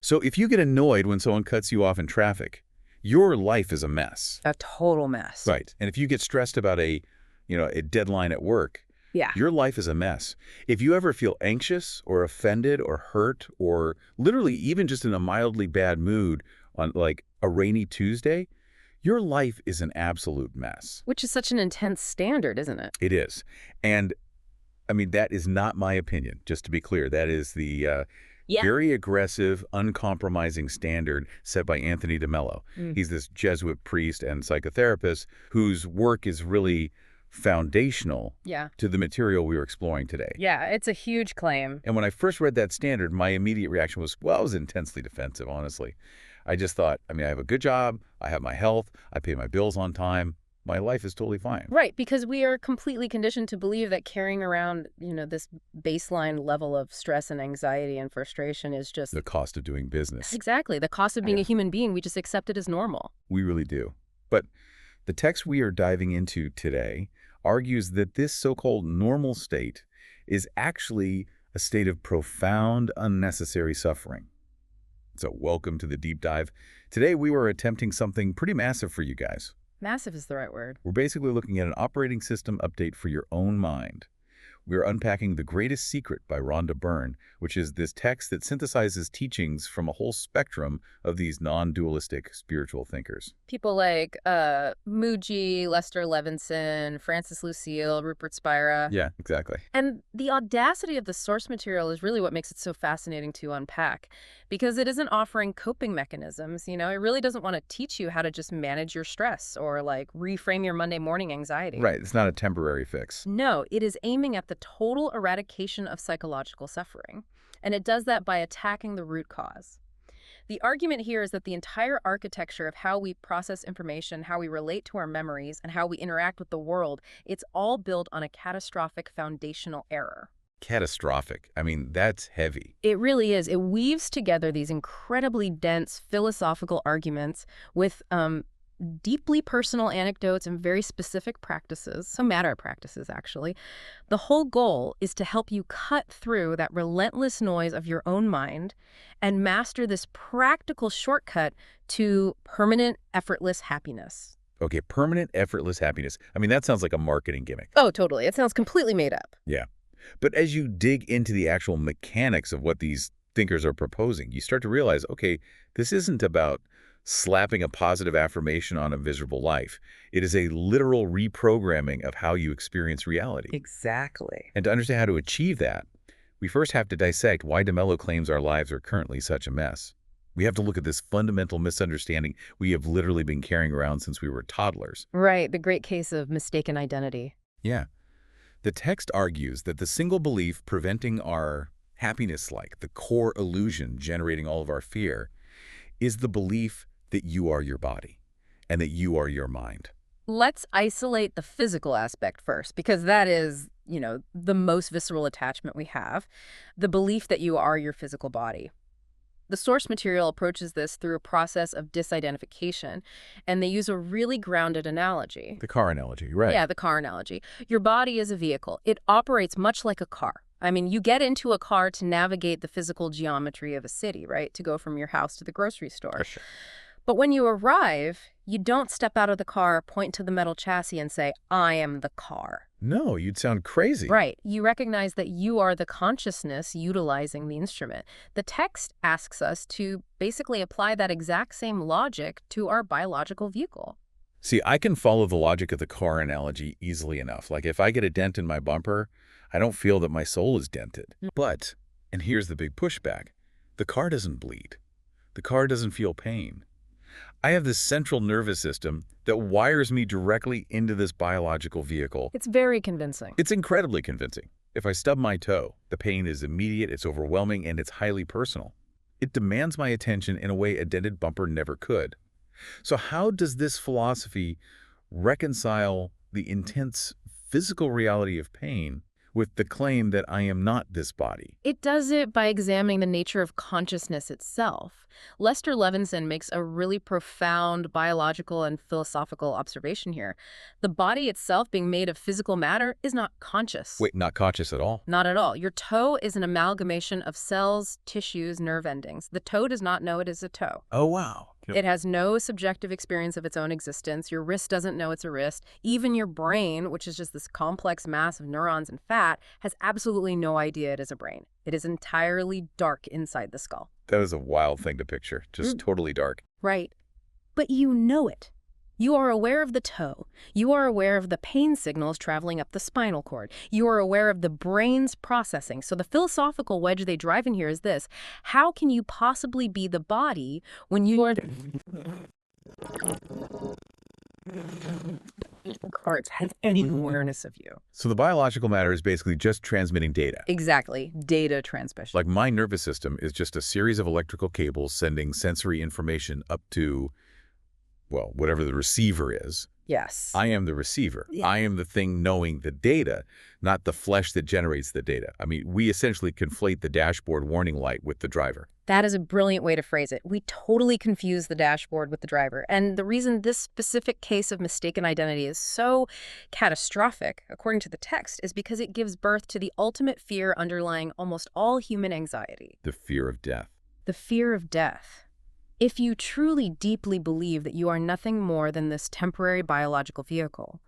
So if you get annoyed when someone cuts you off in traffic, your life is a mess. A total mess. Right. And if you get stressed about a deadline at work, Yeah. your life is a mess. If you ever feel anxious or offended or hurt or literally even just in a mildly bad mood on like a rainy Tuesday, your life is an absolute mess. Which is such an intense standard, isn't it? It is. And I mean, that is not my opinion, just to be clear. That is the Yeah. very aggressive, uncompromising standard set by Anthony DeMello. Mm. He's this Jesuit priest and psychotherapist whose work is really foundational Yeah. to the material we were exploring today. Yeah, it's a huge claim. And when I first read that standard, my immediate reaction was, well, I was intensely defensive, honestly. I just thought, I mean, I have a good job, I have my health, I pay my bills on time, my life is totally fine. Right, because we are completely conditioned to believe that carrying around, this baseline level of stress and anxiety and frustration is just... The cost of doing business. Exactly. The cost of being a human being, we just accept it as normal. We really do. But the text we are diving into today argues that this so-called normal state is actually a state of profound, unnecessary suffering. So welcome to the deep dive. Today we were attempting something pretty massive for you guys. Massive is the right word. We're basically looking at an operating system update for your own mind. We're unpacking The Greatest Secret by Rhonda Byrne, which is this text that synthesizes teachings from a whole spectrum of these non-dualistic spiritual thinkers. People like Mooji, Lester Levinson, Francis Lucille, Rupert Spira. Yeah, exactly. And the audacity of the source material is really what makes it so fascinating to unpack, because it isn't offering coping mechanisms. It really doesn't want to teach you how to just manage your stress or like reframe your Monday morning anxiety. Right, it's not a temporary fix. No, it is aiming at the total eradication of psychological suffering. And it does that by attacking the root cause. The argument here is that the entire architecture of how we process information, how we relate to our memories, and how we interact with the world, it's all built on a catastrophic foundational error. Catastrophic. I mean, that's heavy. It really is. It weaves together these incredibly dense philosophical arguments with deeply personal anecdotes and very specific practices, some matter practices actually. The whole goal is to help you cut through that relentless noise of your own mind and master this practical shortcut to permanent, effortless happiness. Okay, permanent, effortless happiness. I mean, that sounds like a marketing gimmick. Oh, totally. It sounds completely made up. Yeah. But as you dig into the actual mechanics of what these thinkers are proposing, you start to realize, okay, this isn't about slapping a positive affirmation on a miserable life. It is a literal reprogramming of how you experience reality. Exactly. And to understand how to achieve that, we first have to dissect why DeMello claims our lives are currently such a mess. We have to look at this fundamental misunderstanding we have literally been carrying around since we were toddlers. Right, the great case of mistaken identity. Yeah. The text argues that the single belief preventing our happiness, like the core illusion generating all of our fear, is the belief that you are your body and that you are your mind. Let's isolate the physical aspect first, because that is, the most visceral attachment we have, the belief that you are your physical body. The source material approaches this through a process of disidentification, and they use a really grounded analogy. The car analogy, right? Yeah, the car analogy. Your body is a vehicle. It operates much like a car. I mean, you get into a car to navigate the physical geometry of a city, right? To go from your house to the grocery store. For sure. But when you arrive, you don't step out of the car, point to the metal chassis and say, I am the car. No, you'd sound crazy. Right. You recognize that you are the consciousness utilizing the instrument. The text asks us to basically apply that exact same logic to our biological vehicle. See, I can follow the logic of the car analogy easily enough. Like if I get a dent in my bumper, I don't feel that my soul is dented. But, and here's the big pushback, the car doesn't bleed. The car doesn't feel pain. I have this central nervous system that wires me directly into this biological vehicle. It's very convincing. It's incredibly convincing. If I stub my toe, the pain is immediate, it's overwhelming, and it's highly personal. It demands my attention in a way a dented bumper never could. So how does this philosophy reconcile the intense physical reality of pain with the claim that I am not this body. It does it by examining the nature of consciousness itself. Lester Levinson makes a really profound biological and philosophical observation here. The body itself, being made of physical matter, is not conscious. Wait, not conscious at all? Not at all. Your toe is an amalgamation of cells, tissues, nerve endings. The toe does not know it is a toe. Oh, wow. It has no subjective experience of its own existence. Your wrist doesn't know it's a wrist. Even your brain, which is just this complex mass of neurons and fat, has absolutely no idea it is a brain. It is entirely dark inside the skull. That is a wild thing to picture. Just totally dark. Right. But you know it. You are aware of the toe. You are aware of the pain signals traveling up the spinal cord. You are aware of the brain's processing. So the philosophical wedge they drive in here is this: how can you possibly be the body when you are... cards have any awareness of you? So the biological matter is basically just transmitting data. Exactly. Data transmission. Like my nervous system is just a series of electrical cables sending sensory information up to, well, whatever the receiver is. Yes. I am the receiver. Yeah. I am the thing knowing the data, not the flesh that generates the data. I mean, we essentially conflate the dashboard warning light with the driver. That is a brilliant way to phrase it. We totally confuse the dashboard with the driver. And the reason this specific case of mistaken identity is so catastrophic, according to the text, is because it gives birth to the ultimate fear underlying almost all human anxiety. The fear of death. The fear of death. If you truly deeply believe that you are nothing more than this temporary biological vehicle,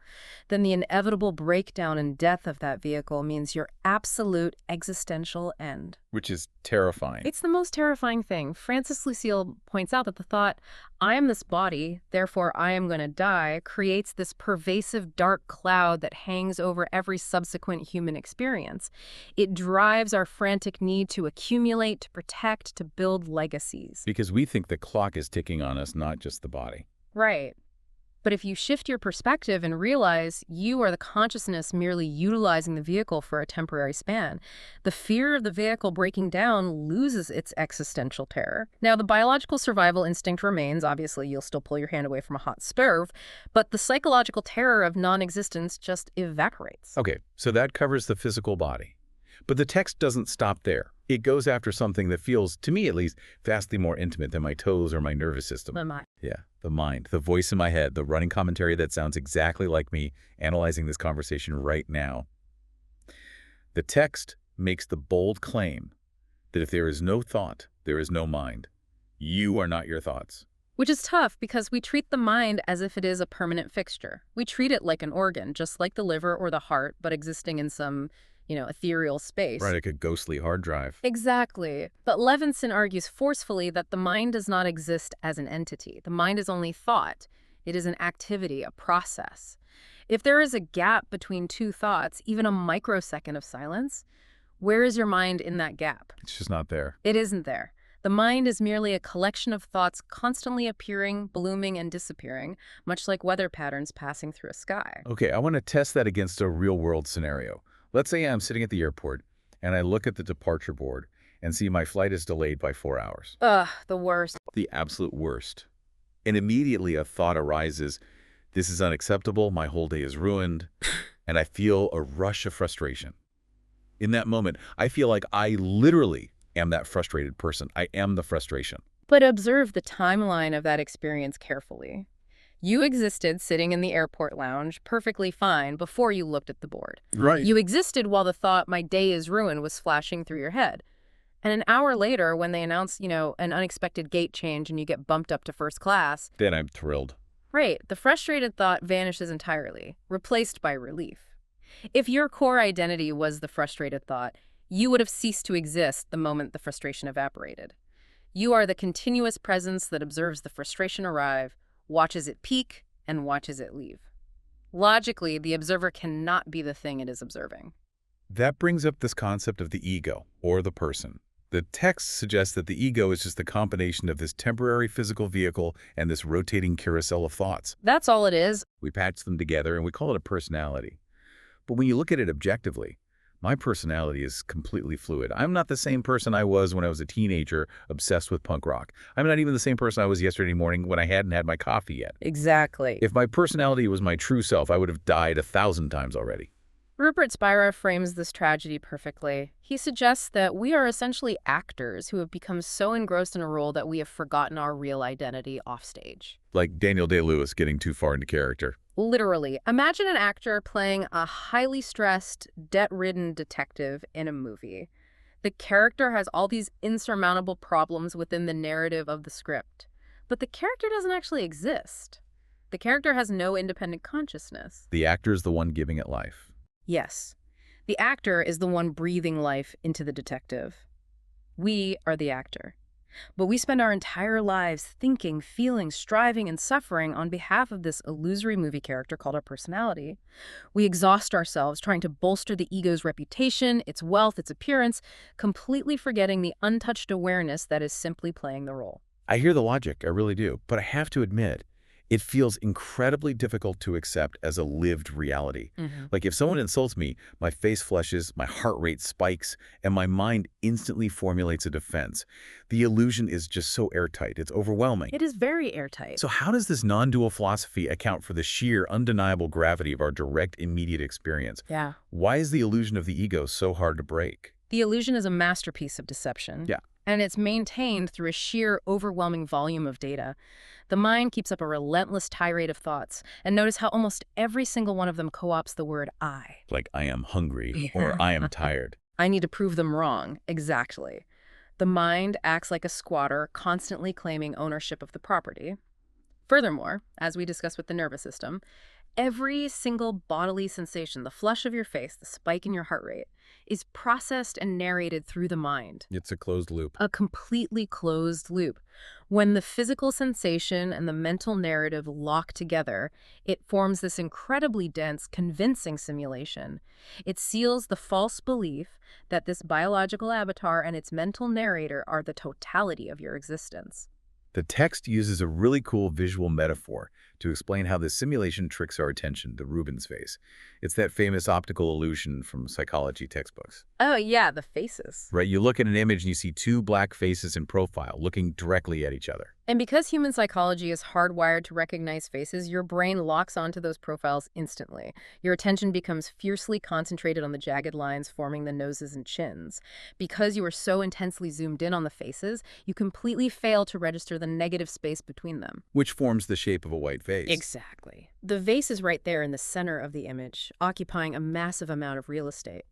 then the inevitable breakdown and death of that vehicle means your absolute existential end. Which is terrifying. It's the most terrifying thing. Francis Lucille points out that the thought, I am this body, therefore I am going to die, creates this pervasive dark cloud that hangs over every subsequent human experience. It drives our frantic need to accumulate, to protect, to build legacies. Because we think the clock is ticking on us, not just the body. Right. But if you shift your perspective and realize you are the consciousness merely utilizing the vehicle for a temporary span, the fear of the vehicle breaking down loses its existential terror. Now, the biological survival instinct remains. Obviously, you'll still pull your hand away from a hot stove, but the psychological terror of non-existence just evaporates. Okay, so that covers the physical body. But the text doesn't stop there. It goes after something that feels, to me at least, vastly more intimate than my toes or my nervous system. Yeah, the mind, the voice in my head, the running commentary that sounds exactly like me analyzing this conversation right now. The text makes the bold claim that if there is no thought, there is no mind. You are not your thoughts. Which is tough because we treat the mind as if it is a permanent fixture. We treat it like an organ, just like the liver or the heart, but existing in some ethereal space. Right, like a ghostly hard drive. Exactly. But Levinson argues forcefully that the mind does not exist as an entity. The mind is only thought. It is an activity, a process. If there is a gap between two thoughts, even a microsecond of silence, where is your mind in that gap? It's just not there. It isn't there. The mind is merely a collection of thoughts constantly appearing, blooming, and disappearing, much like weather patterns passing through a sky. Okay, I want to test that against a real-world scenario. Let's say I'm sitting at the airport, and I look at the departure board and see my flight is delayed by 4 hours. Ugh, the worst. The absolute worst. And immediately a thought arises, this is unacceptable, my whole day is ruined, and I feel a rush of frustration. In that moment, I feel like I literally am that frustrated person. I am the frustration. But observe the timeline of that experience carefully. You existed sitting in the airport lounge perfectly fine before you looked at the board. Right. You existed while the thought, my day is ruined, was flashing through your head. And an hour later, when they announce, an unexpected gate change and you get bumped up to first class. Then I'm thrilled. Right. The frustrated thought vanishes entirely, replaced by relief. If your core identity was the frustrated thought, you would have ceased to exist the moment the frustration evaporated. You are the continuous presence that observes the frustration arrive, watches it peak, and watches it leave. Logically, the observer cannot be the thing it is observing. That brings up this concept of the ego, or the person. The text suggests that the ego is just the combination of this temporary physical vehicle and this rotating carousel of thoughts. That's all it is. We patch them together and we call it a personality. But when you look at it objectively, my personality is completely fluid. I'm not the same person I was when I was a teenager obsessed with punk rock. I'm not even the same person I was yesterday morning when I hadn't had my coffee yet. Exactly. If my personality was my true self, I would have died 1,000 times already. Rupert Spira frames this tragedy perfectly. He suggests that we are essentially actors who have become so engrossed in a role that we have forgotten our real identity offstage. Like Daniel Day-Lewis getting too far into character. Literally, imagine an actor playing a highly stressed, debt-ridden detective in a movie. The character has all these insurmountable problems within the narrative of the script. But the character doesn't actually exist. The character has no independent consciousness. The actor is the one giving it life. Yes, the actor is the one breathing life into the detective. We are the actor. But we spend our entire lives thinking, feeling, striving, and suffering on behalf of this illusory movie character called our personality. We exhaust ourselves trying to bolster the ego's reputation, its wealth, its appearance, completely forgetting the untouched awareness that is simply playing the role. I hear the logic, I really do, but I have to admit, it feels incredibly difficult to accept as a lived reality. Like if someone insults me, my face flushes, my heart rate spikes, and my mind instantly formulates a defense. The illusion is just so airtight, it's overwhelming. It is very airtight. So how does this non-dual philosophy account for the sheer, undeniable gravity of our direct, immediate experience? Yeah. Why is the illusion of the ego so hard to break? The illusion is a masterpiece of deception. Yeah. And it's maintained through a sheer, overwhelming volume of data. The mind keeps up a relentless tirade of thoughts, and notice how almost every single one of them co-opts the word I. Like, I am hungry, or I am tired. I need to prove them wrong. Exactly. The mind acts like a squatter, constantly claiming ownership of the property. Furthermore, as we discussed with the nervous system, every single bodily sensation, the flush of your face, the spike in your heart rate, is processed and narrated through the mind. It's a closed loop. A completely closed loop. When the physical sensation and the mental narrative lock together, it forms this incredibly dense, convincing simulation. It seals the false belief that this biological avatar and its mental narrator are the totality of your existence. The text uses a really cool visual metaphor to explain how the simulation tricks our attention, the Rubens face. It's that famous optical illusion from psychology textbooks. Oh, yeah, the faces. Right, you look at an image and you see two black faces in profile looking directly at each other. And because human psychology is hardwired to recognize faces, your brain locks onto those profiles instantly. Your attention becomes fiercely concentrated on the jagged lines forming the noses and chins. Because you are so intensely zoomed in on the faces, you completely fail to register the negative space between them. Which forms the shape of a white face. Exactly. The vase is right there in the center of the image, occupying a massive amount of real estate.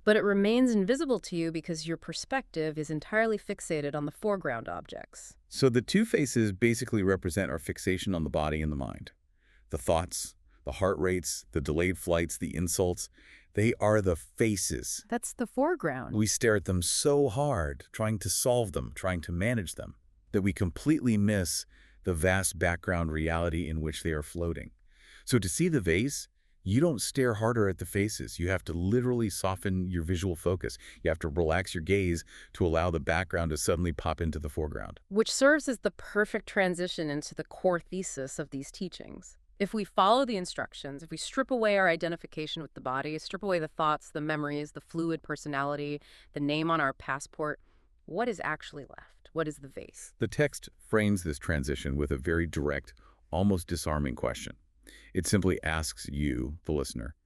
But it remains invisible to you because your perspective is entirely fixated on the foreground objects. So the two faces basically represent our fixation on the body and the mind. The thoughts, the heart rates, the delayed flights, the insults, they are the faces. That's the foreground. We stare at them so hard, trying to solve them, trying to manage them, that we completely miss the vast background reality in which they are floating. So to see the vase, you don't stare harder at the faces. You have to literally soften your visual focus. You have to relax your gaze to allow the background to suddenly pop into the foreground. Which serves as the perfect transition into the core thesis of these teachings. If we follow the instructions, if we strip away our identification with the body, strip away the thoughts, the memories, the fluid personality, the name on our passport, what is actually left? What is the vase? The text frames this transition with a very direct, almost disarming question. It simply asks you, the listener,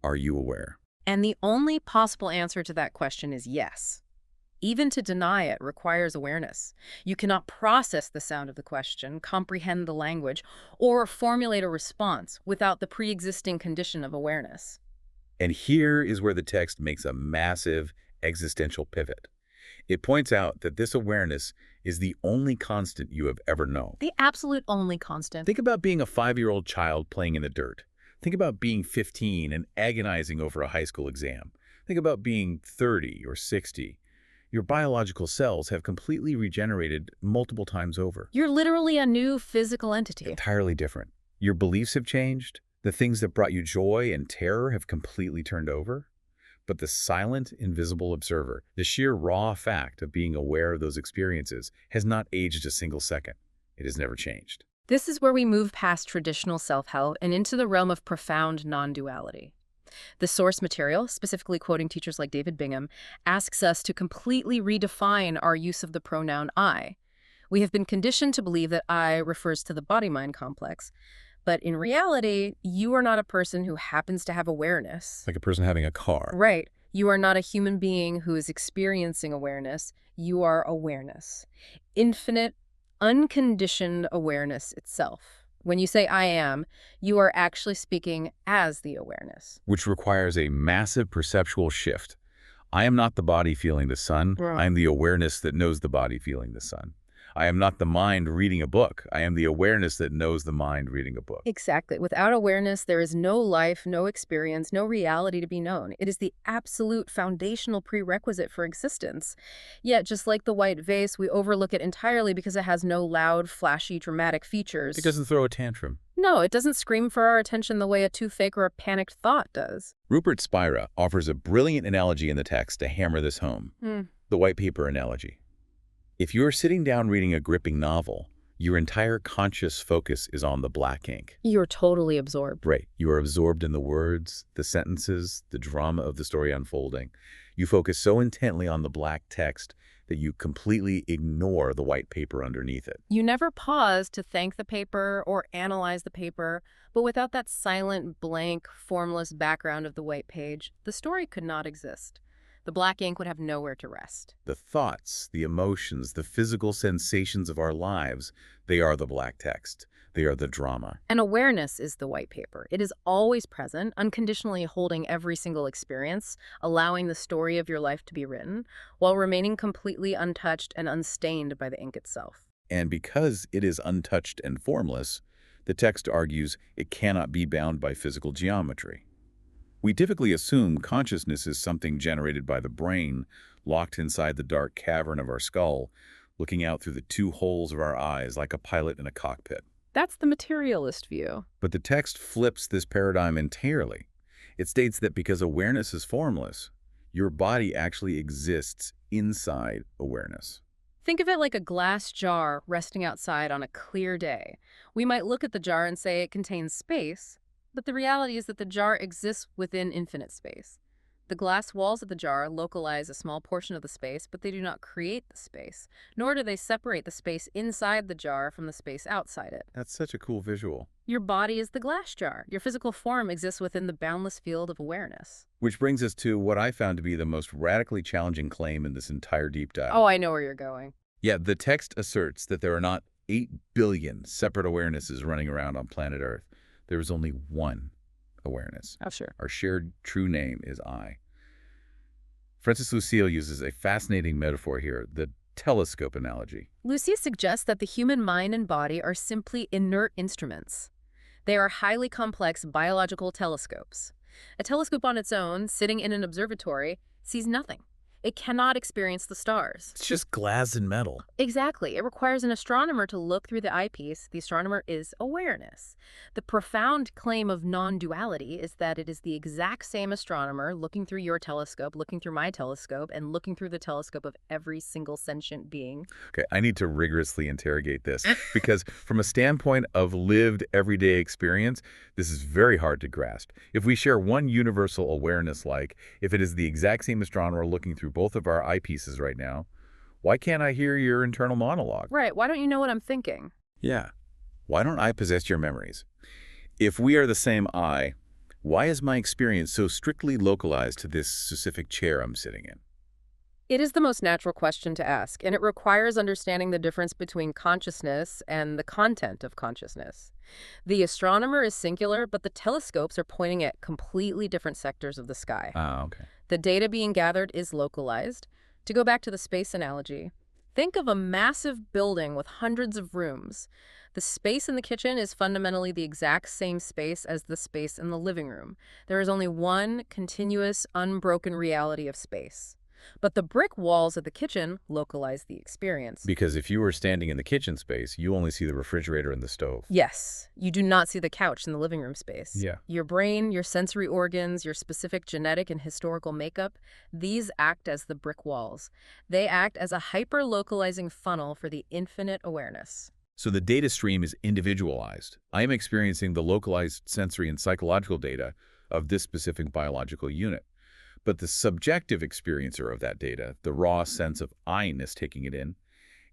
are you aware? And the only possible answer to that question is yes. Even to deny it requires awareness. You cannot process the sound of the question, comprehend the language, or formulate a response without the pre-existing condition of awareness. And here is where the text makes a massive existential pivot. It points out that this awareness is the only constant you have ever known. The absolute only constant. Think about being a 5-year-old child playing in the dirt. Think about being 15 and agonizing over a high school exam. Think about being 30 or 60. Your biological cells have completely regenerated multiple times over. You're literally a new physical entity. Entirely different. Your beliefs have changed. The things that brought you joy and terror have completely turned over. But the silent, invisible observer, the sheer raw fact of being aware of those experiences, has not aged a single second. It has never changed. This is where we move past traditional self-help and into the realm of profound non-duality. The source material, specifically quoting teachers like David Bingham, asks us to completely redefine our use of the pronoun I. We have been conditioned to believe that I refers to the body-mind complex, But in reality, you are not a person who happens to have awareness. Like a person having a car. Right. You are not a human being who is experiencing awareness. You are awareness. Infinite, unconditioned awareness itself. When you say I am, you are actually speaking as the awareness. Which requires a massive perceptual shift. I am not the body feeling the sun. Right. I am the awareness that knows the body feeling the sun. I am not the mind reading a book. I am the awareness that knows the mind reading a book. Exactly. Without awareness, there is no life, no experience, no reality to be known. It is the absolute foundational prerequisite for existence. Yet, just like the white vase, we overlook it entirely because it has no loud, flashy, dramatic features. It doesn't throw a tantrum. No, it doesn't scream for our attention the way a toothache or a panicked thought does. Rupert Spira offers a brilliant analogy in the text to hammer this home. The white paper analogy. If you are sitting down reading a gripping novel, your entire conscious focus is on the black ink. You're totally absorbed. Right. You are absorbed in the words, the sentences, the drama of the story unfolding. You focus so intently on the black text that you completely ignore the white paper underneath it. You never pause to thank the paper or analyze the paper, but without that silent, blank, formless background of the white page, the story could not exist. The black ink would have nowhere to rest. The thoughts, the emotions, the physical sensations of our lives, they are the black text. They are the drama. And awareness is the white paper. It is always present, unconditionally holding every single experience, allowing the story of your life to be written, while remaining completely untouched and unstained by the ink itself. And because it is untouched and formless, the text argues it cannot be bound by physical geometry. We typically assume consciousness is something generated by the brain, locked inside the dark cavern of our skull, looking out through the two holes of our eyes like a pilot in a cockpit. That's the materialist view. But the text flips this paradigm entirely. It states that because awareness is formless, your body actually exists inside awareness. Think of it like a glass jar resting outside on a clear day. We might look at the jar and say it contains space, but the reality is that the jar exists within infinite space. The glass walls of the jar localize a small portion of the space, but they do not create the space, nor do they separate the space inside the jar from the space outside it. That's such a cool visual. Your body is the glass jar. Your physical form exists within the boundless field of awareness. Which brings us to what I found to be the most radically challenging claim in this entire deep dive. Oh, I know where you're going. Yeah, the text asserts that there are not 8 billion separate awarenesses running around on planet Earth. There is only one awareness. Oh, sure. Our shared true name is I. Francis Lucille uses a fascinating metaphor here, the telescope analogy. Lucy suggests that the human mind and body are simply inert instruments. They are highly complex biological telescopes. A telescope on its own, sitting in an observatory, sees nothing. It cannot experience the stars. It's just glass and metal. Exactly. It requires an astronomer to look through the eyepiece. The astronomer is awareness. The profound claim of non-duality is that it is the exact same astronomer looking through your telescope, looking through my telescope, and looking through the telescope of every single sentient being. Okay, I need to rigorously interrogate this because from a standpoint of lived everyday experience, this is very hard to grasp. If we share one universal awareness, like if it is the exact same astronomer looking through both of our eyepieces right now, why can't I hear your internal monologue? Right. Why don't you know what I'm thinking? Yeah. Why don't I possess your memories? If we are the same I, why is my experience so strictly localized to this specific chair I'm sitting in? It is the most natural question to ask, and it requires understanding the difference between consciousness and the content of consciousness. The astronomer is singular, but the telescopes are pointing at completely different sectors of the sky. Ah, okay. The data being gathered is localized. To go back to the space analogy, think of a massive building with hundreds of rooms. The space in the kitchen is fundamentally the exact same space as the space in the living room. There is only one continuous, unbroken reality of space. But the brick walls of the kitchen localize the experience. Because if you were standing in the kitchen space, you only see the refrigerator and the stove. Yes, you do not see the couch in the living room space. Yeah. Your brain, your sensory organs, your specific genetic and historical makeup, these act as the brick walls. They act as a hyper-localizing funnel for the infinite awareness. So the data stream is individualized. I am experiencing the localized sensory and psychological data of this specific biological unit. But the subjective experiencer of that data, the raw sense of I-ness taking it in,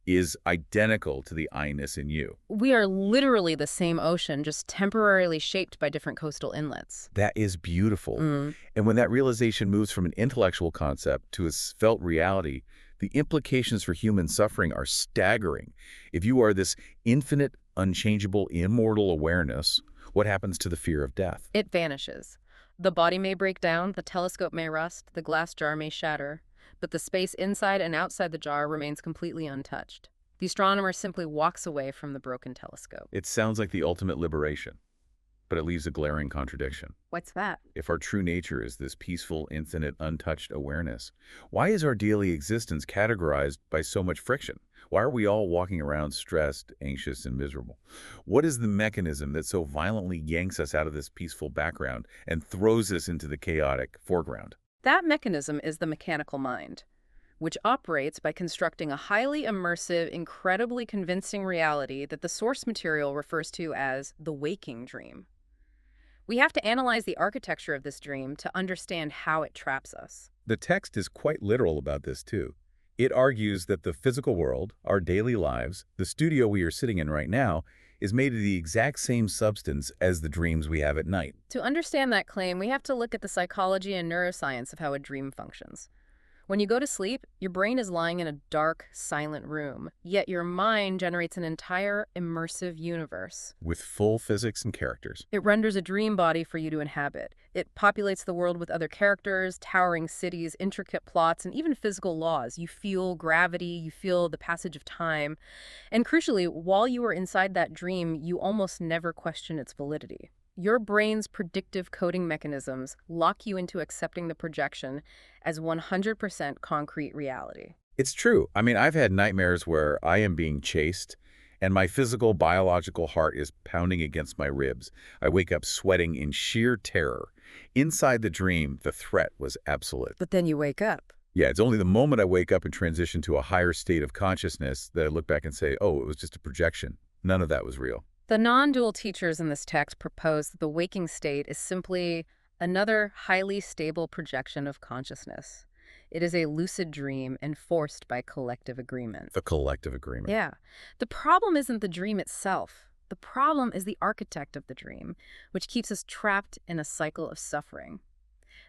is identical to the I-ness in you. We are literally the same ocean, just temporarily shaped by different coastal inlets. That is beautiful. Mm. And when that realization moves from an intellectual concept to a felt reality, the implications for human suffering are staggering. If you are this infinite, unchangeable, immortal awareness, what happens to the fear of death? It vanishes. The body may break down, the telescope may rust, the glass jar may shatter, but the space inside and outside the jar remains completely untouched. The astronomer simply walks away from the broken telescope. It sounds like the ultimate liberation, but it leaves a glaring contradiction. What's that? If our true nature is this peaceful, infinite, untouched awareness, why is our daily existence categorized by so much friction? Why are we all walking around stressed, anxious, and miserable? What is the mechanism that so violently yanks us out of this peaceful background and throws us into the chaotic foreground? That mechanism is the mechanical mind, which operates by constructing a highly immersive, incredibly convincing reality that the source material refers to as the waking dream. We have to analyze the architecture of this dream to understand how it traps us. The text is quite literal about this, too. It argues that the physical world, our daily lives, the studio we are sitting in right now, is made of the exact same substance as the dreams we have at night. To understand that claim, we have to look at the psychology and neuroscience of how a dream functions. When you go to sleep, your brain is lying in a dark, silent room, yet your mind generates an entire immersive universe. With full physics and characters. It renders a dream body for you to inhabit. It populates the world with other characters, towering cities, intricate plots, and even physical laws. You feel gravity, you feel the passage of time. And crucially, while you are inside that dream, you almost never question its validity. Your brain's predictive coding mechanisms lock you into accepting the projection as 100% concrete reality. It's true. I mean, I've had nightmares where I am being chased and my physical, biological heart is pounding against my ribs. I wake up sweating in sheer terror. Inside the dream, the threat was absolute. But then you wake up. Yeah, it's only the moment I wake up and transition to a higher state of consciousness that I look back and say, oh, it was just a projection. None of that was real. The non-dual teachers in this text propose that the waking state is simply another highly stable projection of consciousness. It is a lucid dream enforced by collective agreement. The collective agreement. Yeah. The problem isn't the dream itself. The problem is the architect of the dream, which keeps us trapped in a cycle of suffering.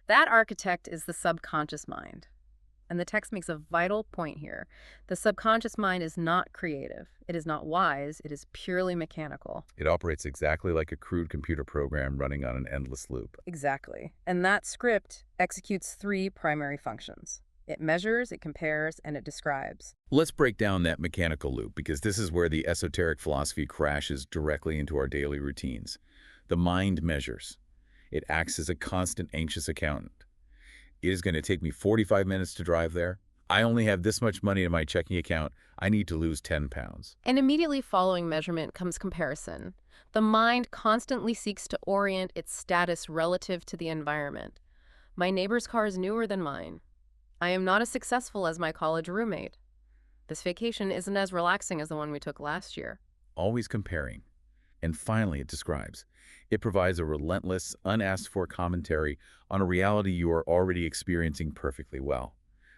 That architect is the subconscious mind. And the text makes a vital point here. The subconscious mind is not creative. It is not wise. It is purely mechanical. It operates exactly like a crude computer program running on an endless loop. Exactly. And that script executes three primary functions. It measures, it compares, and it describes. Let's break down that mechanical loop, because this is where the esoteric philosophy crashes directly into our daily routines. The mind measures. It acts as a constant anxious accountant. It is going to take me 45 minutes to drive there. I only have this much money in my checking account. I need to lose 10 pounds. And immediately following measurement comes comparison. The mind constantly seeks to orient its status relative to the environment. My neighbor's car is newer than mine. I am not as successful as my college roommate. This vacation isn't as relaxing as the one we took last year. Always comparing. And finally, it describes. It provides a relentless, unasked-for commentary on a reality you are already experiencing perfectly well.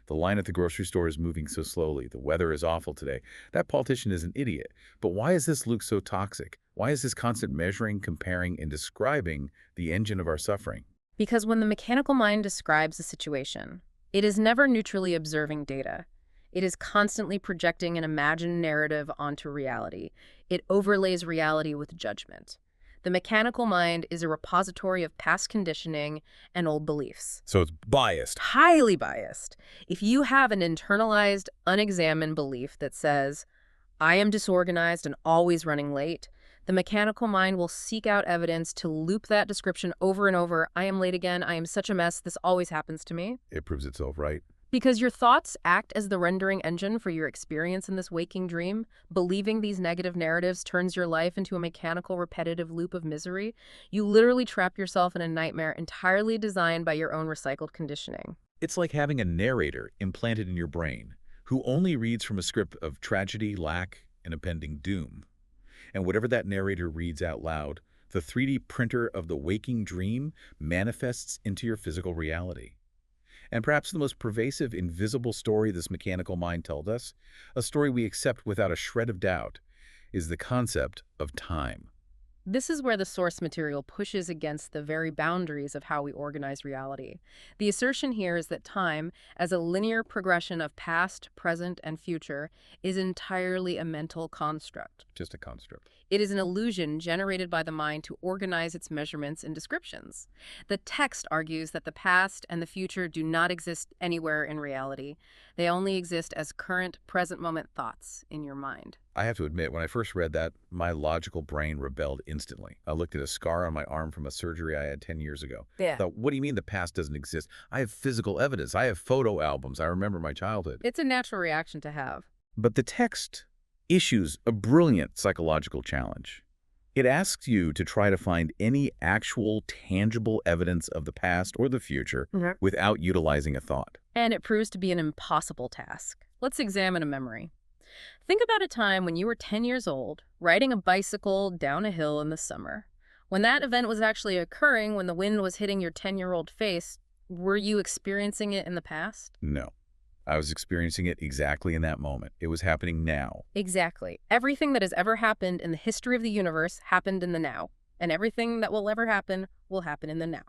The line at the grocery store is moving so slowly. The weather is awful today. That politician is an idiot. But why is this Luke so toxic? Why is this constant measuring, comparing, and describing the engine of our suffering? Because when the mechanical mind describes a situation, it is never neutrally observing data. It is constantly projecting an imagined narrative onto reality. It overlays reality with judgment. The mechanical mind is a repository of past conditioning and old beliefs. So it's biased. Highly biased. If you have an internalized, unexamined belief that says, I am disorganized and always running late, the mechanical mind will seek out evidence to loop that description over and over. I am late again. I am such a mess. This always happens to me. It proves itself right. Because your thoughts act as the rendering engine for your experience in this waking dream. Believing these negative narratives turns your life into a mechanical, repetitive loop of misery. You literally trap yourself in a nightmare entirely designed by your own recycled conditioning. It's like having a narrator implanted in your brain who only reads from a script of tragedy, lack, and impending doom. And whatever that narrator reads out loud, the 3D printer of the waking dream manifests into your physical reality. And perhaps the most pervasive, invisible story this mechanical mind tells us, a story we accept without a shred of doubt, is the concept of time. This is where the source material pushes against the very boundaries of how we organize reality. The assertion here is that time, as a linear progression of past, present, and future, is entirely a mental construct. Just a construct. It is an illusion generated by the mind to organize its measurements and descriptions. The text argues that the past and the future do not exist anywhere in reality. They only exist as current, present moment thoughts in your mind. I have to admit, when I first read that, my logical brain rebelled instantly. I looked at a scar on my arm from a surgery I had 10 years ago. Yeah. I thought, what do you mean the past doesn't exist? I have physical evidence. I have photo albums. I remember my childhood. It's a natural reaction to have. But the text issues a brilliant psychological challenge. It asks you to try to find any actual, tangible evidence of the past or the future without utilizing a thought. And it proves to be an impossible task. Let's examine a memory. Think about a time when you were 10 years old, riding a bicycle down a hill in the summer. When that event was actually occurring, when the wind was hitting your 10-year-old face, were you experiencing it in the past? No. I was experiencing it exactly in that moment. It was happening now. Exactly. Everything that has ever happened in the history of the universe happened in the now, and everything that will ever happen will happen in the now.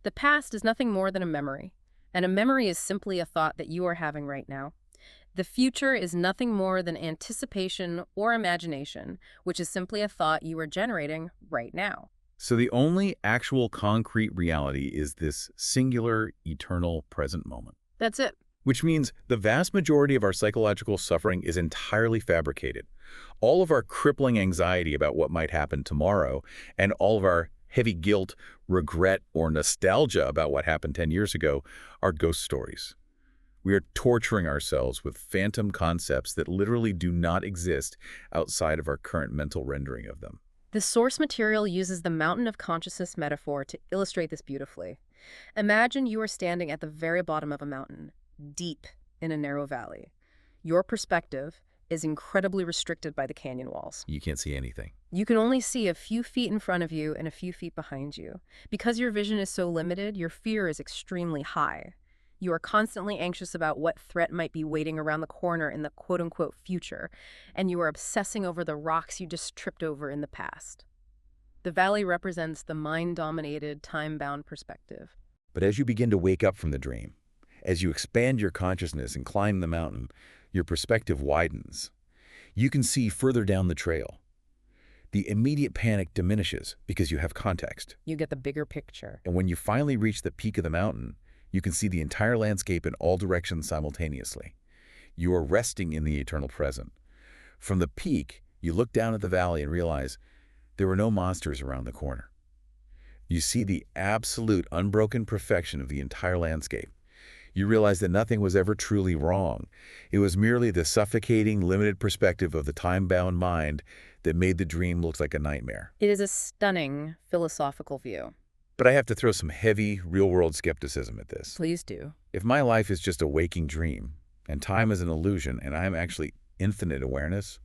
The past is nothing more than a memory, and a memory is simply a thought that you are having right now. The future is nothing more than anticipation or imagination, which is simply a thought you are generating right now. So the only actual concrete reality is this singular, eternal present moment. That's it. Which means the vast majority of our psychological suffering is entirely fabricated. All of our crippling anxiety about what might happen tomorrow, and all of our heavy guilt, regret, or nostalgia about what happened 10 years ago are ghost stories. We are torturing ourselves with phantom concepts that literally do not exist outside of our current mental rendering of them. The source material uses the mountain of consciousness metaphor to illustrate this beautifully. Imagine you are standing at the very bottom of a mountain, deep in a narrow valley. Your perspective is incredibly restricted by the canyon walls. You can't see anything. You can only see a few feet in front of you and a few feet behind you. Because your vision is so limited, your fear is extremely high. You are constantly anxious about what threat might be waiting around the corner in the quote-unquote future, and you are obsessing over the rocks you just tripped over in the past. The valley represents the mind-dominated, time-bound perspective. But as you begin to wake up from the dream, as you expand your consciousness and climb the mountain, your perspective widens. You can see further down the trail. The immediate panic diminishes because you have context. You get the bigger picture. And when you finally reach the peak of the mountain, you can see the entire landscape in all directions simultaneously. You are resting in the eternal present. From the peak, you look down at the valley and realize there were no monsters around the corner. You see the absolute unbroken perfection of the entire landscape. You realize that nothing was ever truly wrong. It was merely the suffocating, limited perspective of the time-bound mind that made the dream look like a nightmare. It is a stunning philosophical view. But I have to throw some heavy, real-world skepticism at this. Please do. If my life is just a waking dream, and time is an illusion, and I am actually infinite awareness,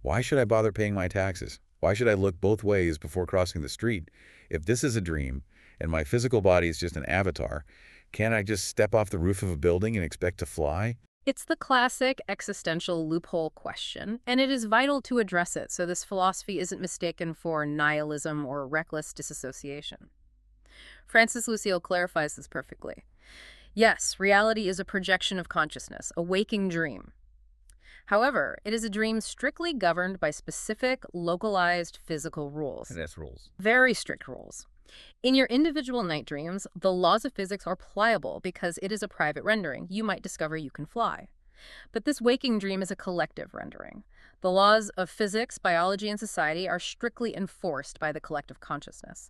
why should I bother paying my taxes? Why should I look both ways before crossing the street? If this is a dream, and my physical body is just an avatar, can't I just step off the roof of a building and expect to fly? It's the classic existential loophole question, and it is vital to address it so this philosophy isn't mistaken for nihilism or reckless disassociation. Francis Lucille clarifies this perfectly. Yes, reality is a projection of consciousness, a waking dream. However, it is a dream strictly governed by specific, localized physical rules. That's rules. Very strict rules. In your individual night dreams, the laws of physics are pliable because it is a private rendering. You might discover you can fly. But this waking dream is a collective rendering. The laws of physics, biology, and society are strictly enforced by the collective consciousness.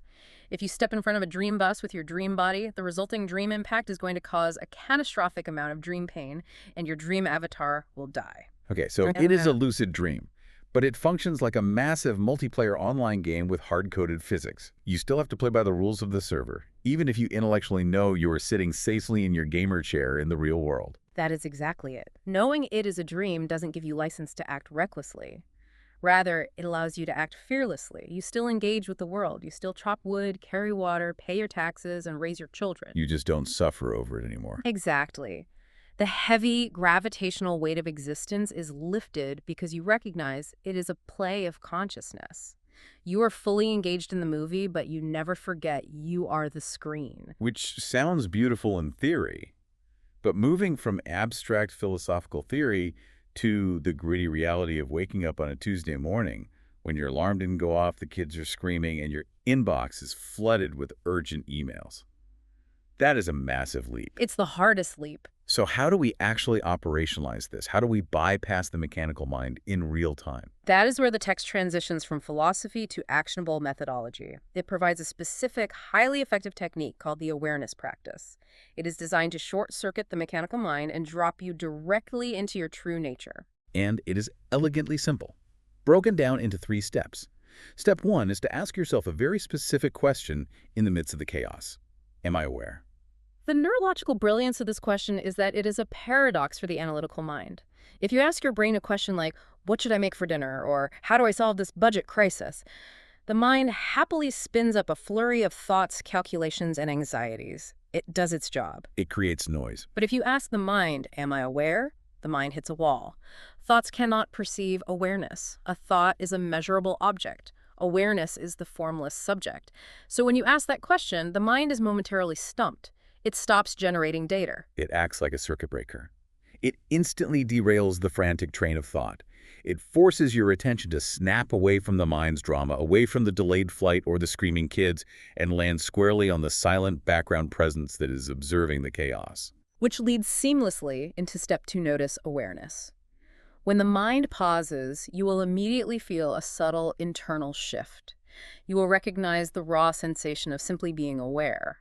If you step in front of a dream bus with your dream body, the resulting dream impact is going to cause a catastrophic amount of dream pain, and your dream avatar will die. Okay, so it is a lucid dream, but it functions like a massive multiplayer online game with hard-coded physics. You still have to play by the rules of the server, even if you intellectually know you are sitting safely in your gamer chair in the real world. That is exactly it. Knowing it is a dream doesn't give you license to act recklessly. Rather, it allows you to act fearlessly. You still engage with the world. You still chop wood, carry water, pay your taxes, and raise your children. You just don't suffer over it anymore. Exactly. The heavy gravitational weight of existence is lifted because you recognize it is a play of consciousness. You are fully engaged in the movie, but you never forget you are the screen. Which sounds beautiful in theory, but moving from abstract philosophical theory to the gritty reality of waking up on a Tuesday morning when your alarm didn't go off, the kids are screaming, and your inbox is flooded with urgent emails. That is a massive leap. It's the hardest leap. So how do we actually operationalize this? How do we bypass the mechanical mind in real time? That is where the text transitions from philosophy to actionable methodology. It provides a specific, highly effective technique called the awareness practice. It is designed to short-circuit the mechanical mind and drop you directly into your true nature. And it is elegantly simple, broken down into 3 steps. Step 1 is to ask yourself a very specific question in the midst of the chaos. Am I aware? The neurological brilliance of this question is that it is a paradox for the analytical mind. If you ask your brain a question like, what should I make for dinner? Or how do I solve this budget crisis? The mind happily spins up a flurry of thoughts, calculations, and anxieties. It does its job. It creates noise. But if you ask the mind, am I aware? The mind hits a wall. Thoughts cannot perceive awareness. A thought is a measurable object. Awareness is the formless subject. So when you ask that question, the mind is momentarily stumped. It stops generating data. It acts like a circuit breaker. It instantly derails the frantic train of thought. It forces your attention to snap away from the mind's drama, away from the delayed flight or the screaming kids, and land squarely on the silent background presence that is observing the chaos. Which leads seamlessly into step 2, notice awareness. When the mind pauses, you will immediately feel a subtle internal shift. You will recognize the raw sensation of simply being aware.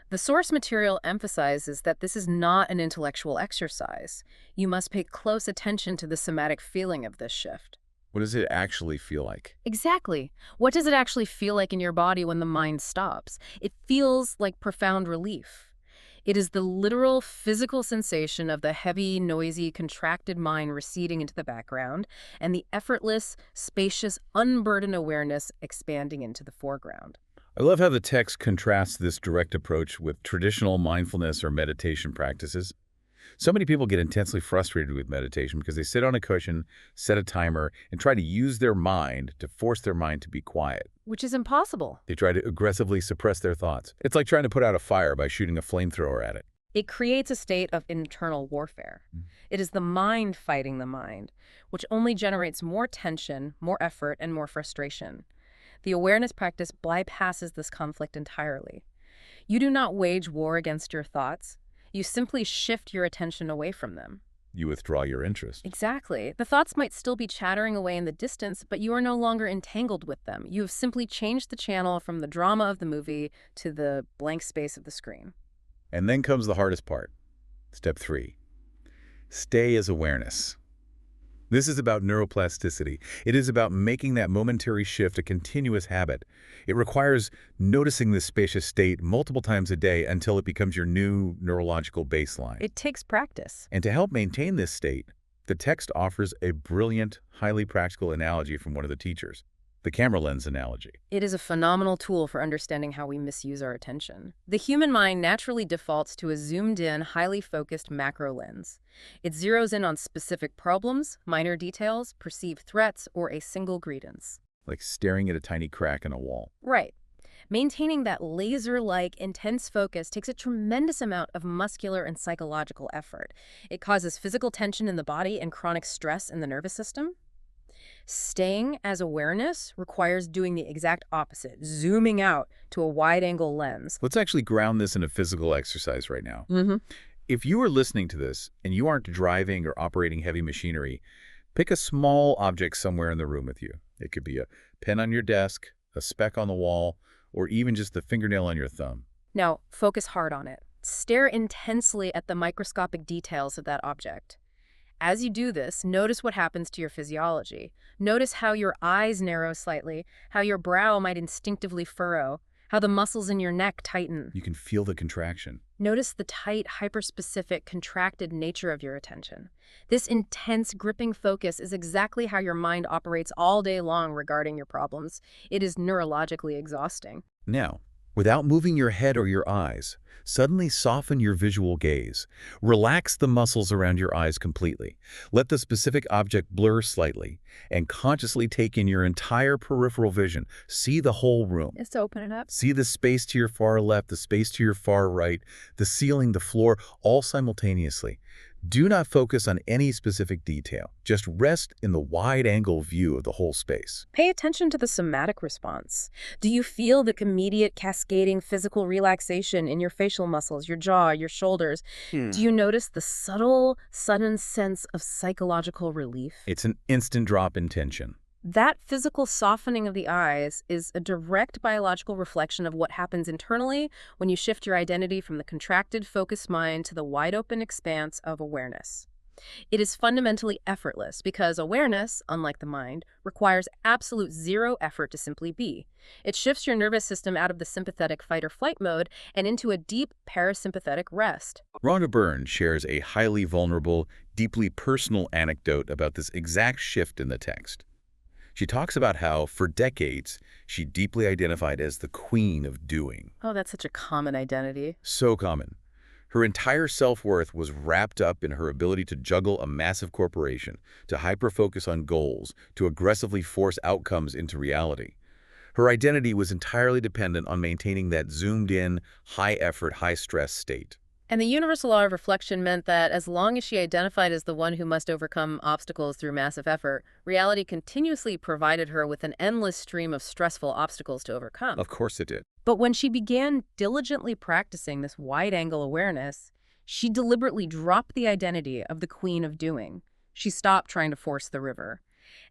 The source material emphasizes that this is not an intellectual exercise. You must pay close attention to the somatic feeling of this shift. What does it actually feel like? Exactly. What does it actually feel like in your body when the mind stops? It feels like profound relief. It is the literal physical sensation of the heavy, noisy, contracted mind receding into the background and the effortless, spacious, unburdened awareness expanding into the foreground. I love how the text contrasts this direct approach with traditional mindfulness or meditation practices. So many people get intensely frustrated with meditation because they sit on a cushion, set a timer, and try to use their mind to force their mind to be quiet. Which is impossible. They try to aggressively suppress their thoughts. It's like trying to put out a fire by shooting a flamethrower at it. It creates a state of internal warfare. It is the mind fighting the mind, which only generates more tension, more effort, and more frustration. The awareness practice bypasses this conflict entirely. You do not wage war against your thoughts. You simply shift your attention away from them. You withdraw your interest. Exactly. The thoughts might still be chattering away in the distance, but you are no longer entangled with them. You have simply changed the channel from the drama of the movie to the blank space of the screen. And then comes the hardest part. Step 3. Stay as awareness. This is about neuroplasticity. It is about making that momentary shift a continuous habit. It requires noticing this spacious state multiple times a day until it becomes your new neurological baseline. It takes practice. And to help maintain this state, the text offers a brilliant, highly practical analogy from one of the teachers, the camera lens analogy. It is a phenomenal tool for understanding how we misuse our attention. The human mind naturally defaults to a zoomed-in, highly focused macro lens. It zeroes in on specific problems, minor details, perceived threats, or a single grievance. Like staring at a tiny crack in a wall. Right. Maintaining that laser-like, intense focus takes a tremendous amount of muscular and psychological effort. It causes physical tension in the body and chronic stress in the nervous system. Staying as awareness requires doing the exact opposite, zooming out to a wide-angle lens. Let's actually ground this in a physical exercise right now. If you are listening to this and you aren't driving or operating heavy machinery, pick a small object somewhere in the room with you. It could be a pen on your desk, a speck on the wall, or even just the fingernail on your thumb. Now, focus hard on it. Stare intensely at the microscopic details of that object. As you do this, notice what happens to your physiology. Notice how your eyes narrow slightly, how your brow might instinctively furrow, how the muscles in your neck tighten. You can feel the contraction. Notice the tight, hyperspecific, contracted nature of your attention. This intense, gripping focus is exactly how your mind operates all day long regarding your problems. It is neurologically exhausting. Now, without moving your head or your eyes, suddenly soften your visual gaze. Relax the muscles around your eyes completely. Let the specific object blur slightly, and consciously take in your entire peripheral vision. See the whole room. Just open it up. See the space to your far left, the space to your far right, the ceiling, the floor, all simultaneously. Do not focus on any specific detail. Just rest in the wide-angle view of the whole space. Pay attention to the somatic response. Do you feel the immediate cascading physical relaxation in your facial muscles, your jaw, your shoulders? Do you notice the subtle, sudden sense of psychological relief? It's an instant drop in tension. That physical softening of the eyes is a direct biological reflection of what happens internally when you shift your identity from the contracted, focused mind to the wide-open expanse of awareness. It is fundamentally effortless because awareness, unlike the mind, requires absolute zero effort to simply be. It shifts your nervous system out of the sympathetic fight-or-flight mode and into a deep parasympathetic rest. Rhonda Byrne shares a highly vulnerable, deeply personal anecdote about this exact shift in the text. She talks about how, for decades, she deeply identified as the queen of doing. Oh, that's such a common identity. So common. Her entire self-worth was wrapped up in her ability to juggle a massive corporation, to hyper-focus on goals, to aggressively force outcomes into reality. Her identity was entirely dependent on maintaining that zoomed-in, high-effort, high-stress state. And the universal law of reflection meant that as long as she identified as the one who must overcome obstacles through massive effort, reality continuously provided her with an endless stream of stressful obstacles to overcome. Of course it did. But when she began diligently practicing this wide-angle awareness, she deliberately dropped the identity of the queen of doing. She stopped trying to force the river.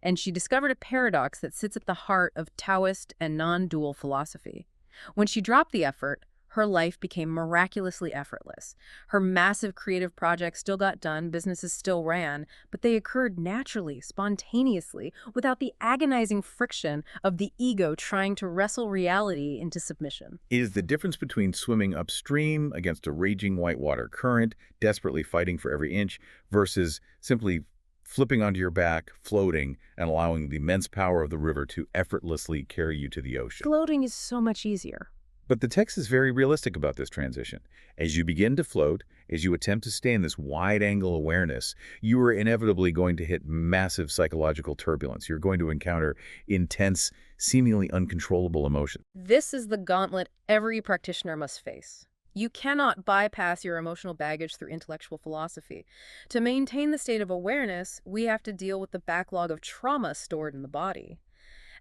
And she discovered a paradox that sits at the heart of Taoist and non-dual philosophy. When she dropped the effort, her life became miraculously effortless. Her massive creative projects still got done, businesses still ran, but they occurred naturally, spontaneously, without the agonizing friction of the ego trying to wrestle reality into submission. It is the difference between swimming upstream against a raging whitewater current, desperately fighting for every inch, versus simply flipping onto your back, floating, and allowing the immense power of the river to effortlessly carry you to the ocean. Floating is so much easier. But the text is very realistic about this transition. As you begin to float, as you attempt to stay in this wide-angle awareness, you are inevitably going to hit massive psychological turbulence. You're going to encounter intense, seemingly uncontrollable emotion. This is the gauntlet every practitioner must face. You cannot bypass your emotional baggage through intellectual philosophy. To maintain the state of awareness, we have to deal with the backlog of trauma stored in the body.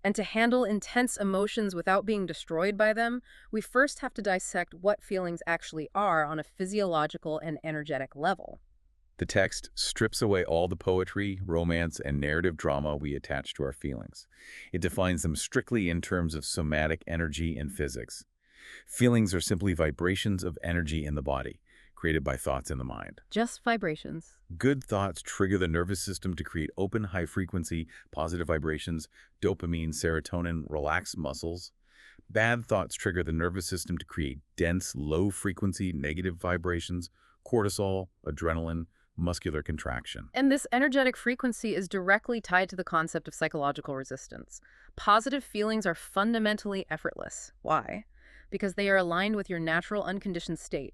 And to handle intense emotions without being destroyed by them, we first have to dissect what feelings actually are on a physiological and energetic level. The text strips away all the poetry, romance, and narrative drama we attach to our feelings. It defines them strictly in terms of somatic energy and physics. Feelings are simply vibrations of energy in the body, created by thoughts in the mind. Just vibrations. Good thoughts trigger the nervous system to create open, high-frequency, positive vibrations, dopamine, serotonin, relaxed muscles. Bad thoughts trigger the nervous system to create dense, low-frequency, negative vibrations, cortisol, adrenaline, muscular contraction. And this energetic frequency is directly tied to the concept of psychological resistance. Positive feelings are fundamentally effortless. Why? Because they are aligned with your natural, unconditioned state.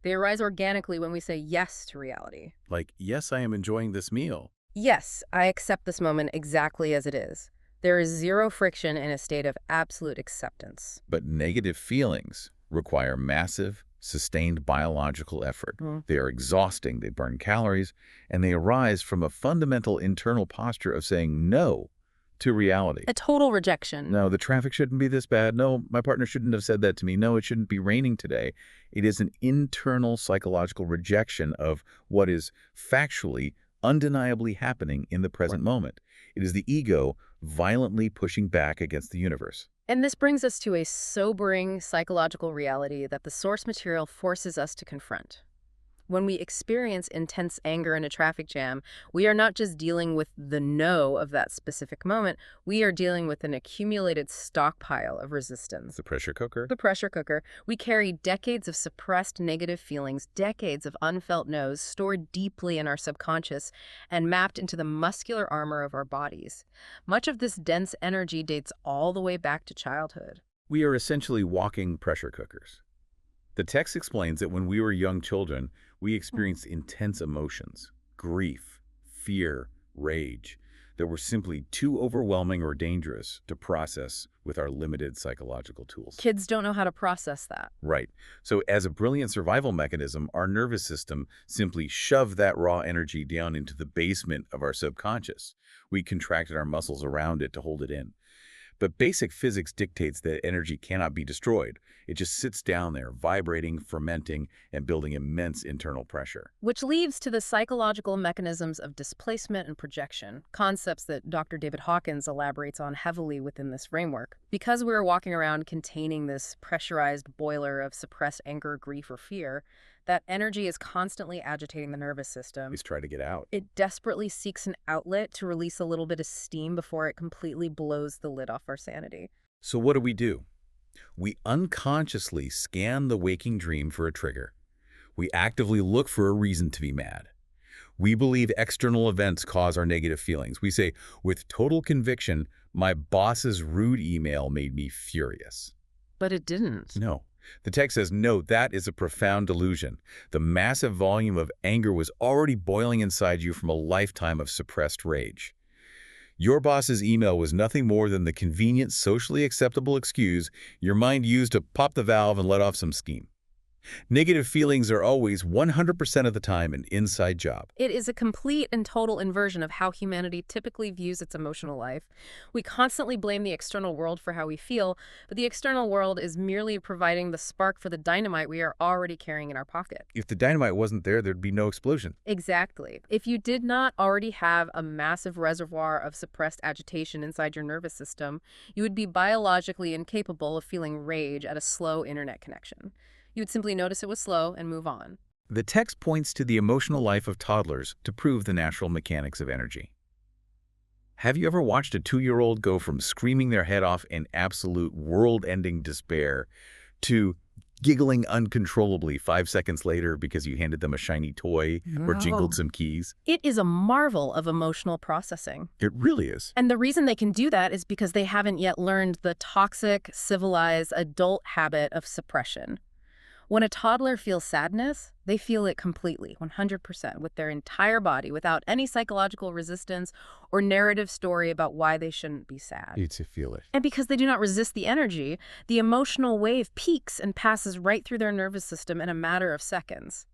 They arise organically when we say yes to reality. Like, yes, I am enjoying this meal. Yes, I accept this moment exactly as it is. There is zero friction in a state of absolute acceptance. But negative feelings require massive, sustained biological effort. They are exhausting, they burn calories, and they arise from a fundamental internal posture of saying no to reality. A total rejection. No, the traffic shouldn't be this bad. No, my partner shouldn't have said that to me. No, it shouldn't be raining today. It is an internal psychological rejection of what is factually, undeniably happening in the present moment. It is the ego violently pushing back against the universe. And this brings us to a sobering psychological reality that the source material forces us to confront. When we experience intense anger in a traffic jam, we are not just dealing with the no of that specific moment, we are dealing with an accumulated stockpile of resistance. The pressure cooker? The pressure cooker. We carry decades of suppressed negative feelings, decades of unfelt no's stored deeply in our subconscious and mapped into the muscular armor of our bodies. Much of this dense energy dates all the way back to childhood. We are essentially walking pressure cookers. The text explains that when we were young children, we experienced intense emotions, grief, fear, rage, that were simply too overwhelming or dangerous to process with our limited psychological tools. Kids don't know how to process that. Right. So as a brilliant survival mechanism, our nervous system simply shoved that raw energy down into the basement of our subconscious. We contracted our muscles around it to hold it in. But basic physics dictates that energy cannot be destroyed. It just sits down there, vibrating, fermenting, and building immense internal pressure. Which leads to the psychological mechanisms of displacement and projection, concepts that Dr. David Hawkins elaborates on heavily within this framework. Because we're walking around containing this pressurized boiler of suppressed anger, grief, or fear, that energy is constantly agitating the nervous system. Please try to get out. It desperately seeks an outlet to release a little bit of steam before it completely blows the lid off our sanity. So what do? We unconsciously scan the waking dream for a trigger. We actively look for a reason to be mad. We believe external events cause our negative feelings. We say, with total conviction, my boss's rude email made me furious. But it didn't. No. The text says, no, that is a profound delusion. The massive volume of anger was already boiling inside you from a lifetime of suppressed rage. Your boss's email was nothing more than the convenient, socially acceptable excuse your mind used to pop the valve and let off some steam. Negative feelings are always 100% of the time an inside job. It is a complete and total inversion of how humanity typically views its emotional life. We constantly blame the external world for how we feel, but the external world is merely providing the spark for the dynamite we are already carrying in our pocket. If the dynamite wasn't there, there'd be no explosion. Exactly. If you did not already have a massive reservoir of suppressed agitation inside your nervous system, you would be biologically incapable of feeling rage at a slow internet connection. You would simply notice it was slow and move on. The text points to the emotional life of toddlers to prove the natural mechanics of energy. Have you ever watched a 2-year-old go from screaming their head off in absolute world-ending despair to giggling uncontrollably 5 seconds later because you handed them a shiny toy or jingled some keys? It is a marvel of emotional processing. It really is. And the reason they can do that is because they haven't yet learned the toxic, civilized, adult habit of suppression. When a toddler feels sadness, they feel it completely, 100%, with their entire body, without any psychological resistance or narrative story about why they shouldn't be sad. You to feel it. And because they do not resist the energy, the emotional wave peaks and passes right through their nervous system in a matter of seconds.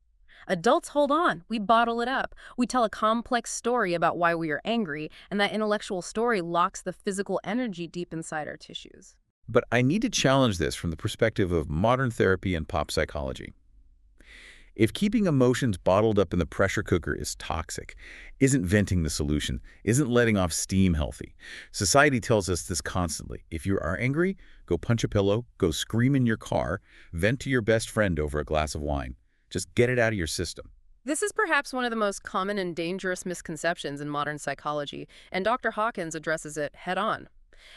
Adults hold on. We bottle it up. We tell a complex story about why we are angry, and that intellectual story locks the physical energy deep inside our tissues. But I need to challenge this from the perspective of modern therapy and pop psychology. If keeping emotions bottled up in the pressure cooker is toxic, isn't venting the solution, isn't letting off steam healthy? Society tells us this constantly. If you are angry, go punch a pillow, go scream in your car, vent to your best friend over a glass of wine. Just get it out of your system. This is perhaps one of the most common and dangerous misconceptions in modern psychology, and Dr. Hawkins addresses it head-on.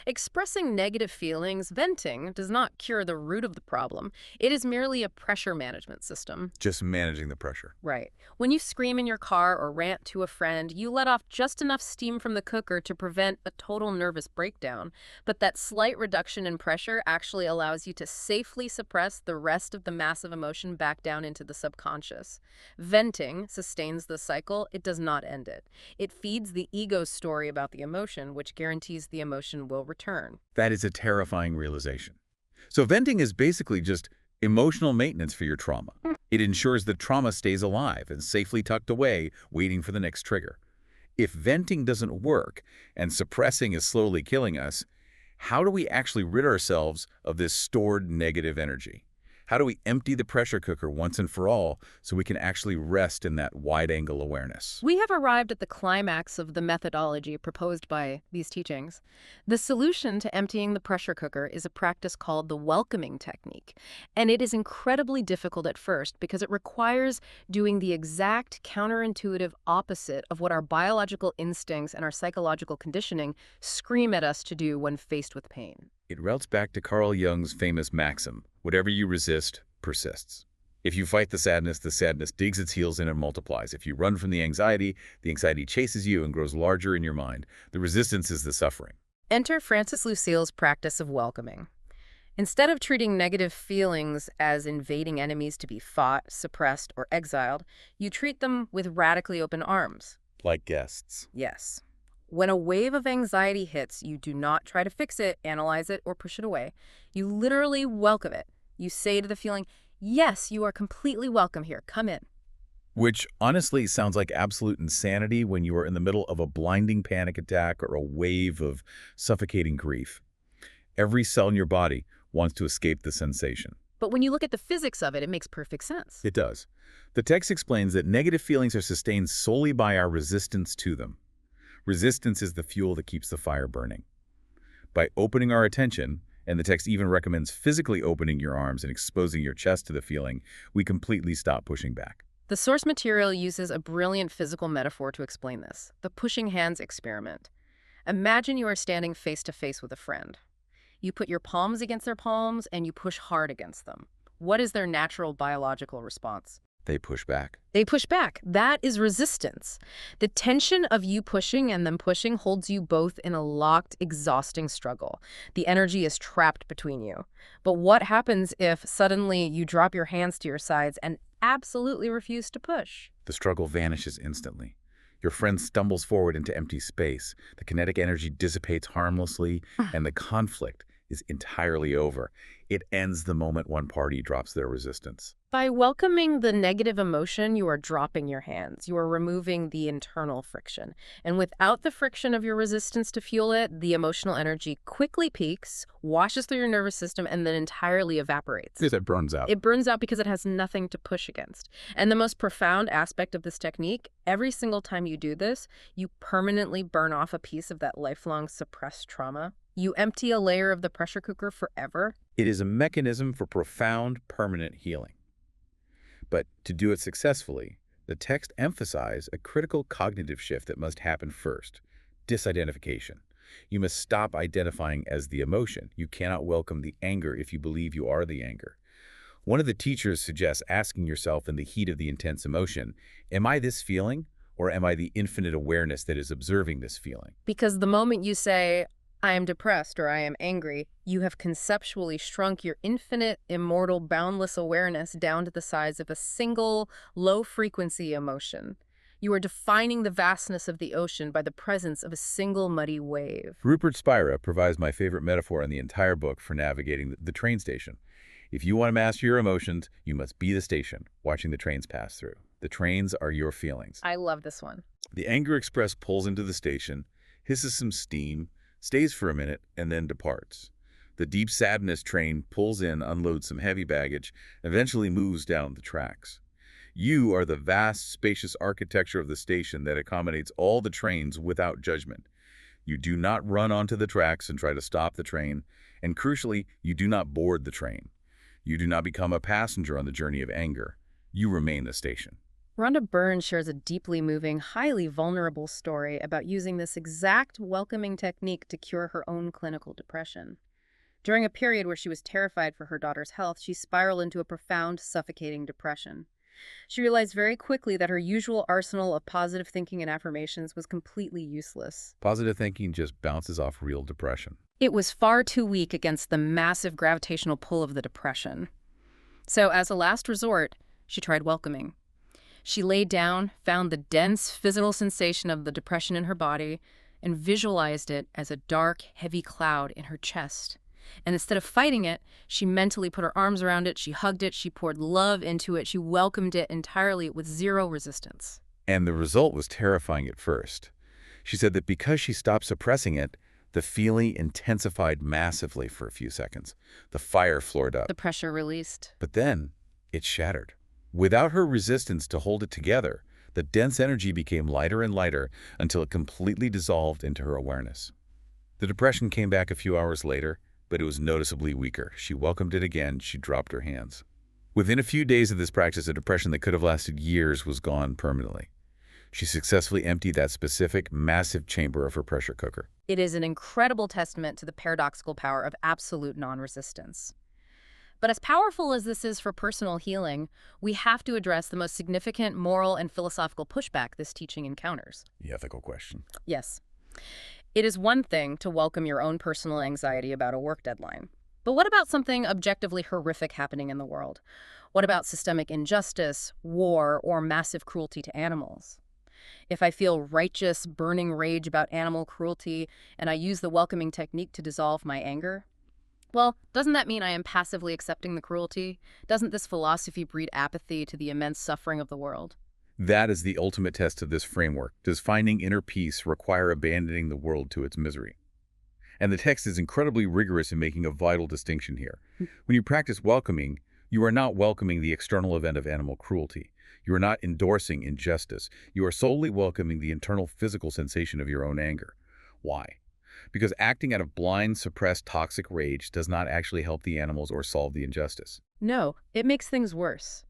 Expressing negative feelings, venting, does not cure the root of the problem. It is merely a pressure management system. Just managing the pressure. Right. When you scream in your car or rant to a friend, you let off just enough steam from the cooker to prevent a total nervous breakdown. But that slight reduction in pressure actually allows you to safely suppress the rest of the massive emotion back down into the subconscious. Venting sustains the cycle. It does not end it. It feeds the ego's story about the emotion, which guarantees the emotion will return. That is a terrifying realization. So venting is basically just emotional maintenance for your trauma. It ensures the trauma stays alive and safely tucked away, waiting for the next trigger. If venting doesn't work and suppressing is slowly killing us, how do we actually rid ourselves of this stored negative energy? How do we empty the pressure cooker once and for all so we can actually rest in that wide-angle awareness? We have arrived at the climax of the methodology proposed by these teachings. The solution to emptying the pressure cooker is a practice called the welcoming technique. And it is incredibly difficult at first because it requires doing the exact counterintuitive opposite of what our biological instincts and our psychological conditioning scream at us to do when faced with pain. It routes back to Carl Jung's famous maxim, whatever you resist, persists. If you fight the sadness digs its heels in and multiplies. If you run from the anxiety chases you and grows larger in your mind. The resistance is the suffering. Enter Francis Lucille's practice of welcoming. Instead of treating negative feelings as invading enemies to be fought, suppressed, or exiled, you treat them with radically open arms. Like guests. Yes. When a wave of anxiety hits, you do not try to fix it, analyze it, or push it away. You literally welcome it. You say to the feeling, yes, you are completely welcome here. Come in. Which honestly sounds like absolute insanity when you are in the middle of a blinding panic attack or a wave of suffocating grief. Every cell in your body wants to escape the sensation. But when you look at the physics of it, it makes perfect sense. It does. The text explains that negative feelings are sustained solely by our resistance to them. Resistance is the fuel that keeps the fire burning. By opening our attention, and the text even recommends physically opening your arms and exposing your chest to the feeling, we completely stop pushing back. The source material uses a brilliant physical metaphor to explain this, the pushing hands experiment. Imagine you are standing face to face with a friend. You put your palms against their palms and you push hard against them. What is their natural biological response? They push back. They push back. That is resistance. The tension of you pushing and them pushing holds you both in a locked, exhausting struggle. The energy is trapped between you. But what happens if suddenly you drop your hands to your sides and absolutely refuse to push? The struggle vanishes instantly. Your friend stumbles forward into empty space. The kinetic energy dissipates harmlessly, and the conflict is entirely over. It ends the moment one party drops their resistance. By welcoming the negative emotion, you are dropping your hands. You are removing the internal friction. And without the friction of your resistance to fuel it, the emotional energy quickly peaks, washes through your nervous system, and then entirely evaporates. It burns out. It burns out because it has nothing to push against. And the most profound aspect of this technique, every single time you do this, you permanently burn off a piece of that lifelong suppressed trauma. You empty a layer of the pressure cooker forever. It is a mechanism for profound, permanent healing. But to do it successfully, the text emphasizes a critical cognitive shift that must happen first: disidentification. You must stop identifying as the emotion. You cannot welcome the anger if you believe you are the anger. One of the teachers suggests asking yourself in the heat of the intense emotion, am I this feeling, or am I the infinite awareness that is observing this feeling? Because the moment you say, I am depressed or I am angry, you have conceptually shrunk your infinite, immortal, boundless awareness down to the size of a single, low-frequency emotion. You are defining the vastness of the ocean by the presence of a single muddy wave. Rupert Spira provides my favorite metaphor in the entire book for navigating the train station. If you want to master your emotions, you must be the station, watching the trains pass through. The trains are your feelings. I love this one. The Anger Express pulls into the station, hisses some steam, stays for a minute, and then departs. The Deep Sadness train pulls in, unloads some heavy baggage, and eventually moves down the tracks. You are the vast, spacious architecture of the station that accommodates all the trains without judgment. You do not run onto the tracks and try to stop the train, and crucially, you do not board the train. You do not become a passenger on the journey of anger. You remain the station. Rhonda Byrne shares a deeply moving, highly vulnerable story about using this exact welcoming technique to cure her own clinical depression. During a period where she was terrified for her daughter's health, she spiraled into a profound, suffocating depression. She realized very quickly that her usual arsenal of positive thinking and affirmations was completely useless. Positive thinking just bounces off real depression. It was far too weak against the massive gravitational pull of the depression. So, as a last resort, she tried welcoming. She laid down, found the dense physical sensation of the depression in her body, and visualized it as a dark, heavy cloud in her chest. And instead of fighting it, she mentally put her arms around it, she hugged it, she poured love into it, she welcomed it entirely with zero resistance. And the result was terrifying at first. She said that because she stopped suppressing it, The feeling intensified massively for a few seconds. The fire flared up. The pressure released. But then, it shattered. Without her resistance to hold it together, the dense energy became lighter and lighter until it completely dissolved into her awareness. The depression came back a few hours later, but it was noticeably weaker. She welcomed it again. She dropped her hands. Within a few days of this practice, a depression that could have lasted years was gone permanently. She successfully emptied that specific, massive chamber of her pressure cooker. It is an incredible testament to the paradoxical power of absolute non-resistance. But as powerful as this is for personal healing, we have to address the most significant moral and philosophical pushback this teaching encounters. The ethical question. Yes. It is one thing to welcome your own personal anxiety about a work deadline. But what about something objectively horrific happening in the world? What about systemic injustice, war, or massive cruelty to animals? If I feel righteous, burning rage about animal cruelty, and I use the welcoming technique to dissolve my anger, well, doesn't that mean I am passively accepting the cruelty? Doesn't this philosophy breed apathy to the immense suffering of the world? That is the ultimate test of this framework. Does finding inner peace require abandoning the world to its misery? And the text is incredibly rigorous in making a vital distinction here. When you practice welcoming, you are not welcoming the external event of animal cruelty. You are not endorsing injustice. You are solely welcoming the internal physical sensation of your own anger. Why? Because acting out of blind, suppressed, toxic rage does not actually help the animals or solve the injustice. No, it makes things worse.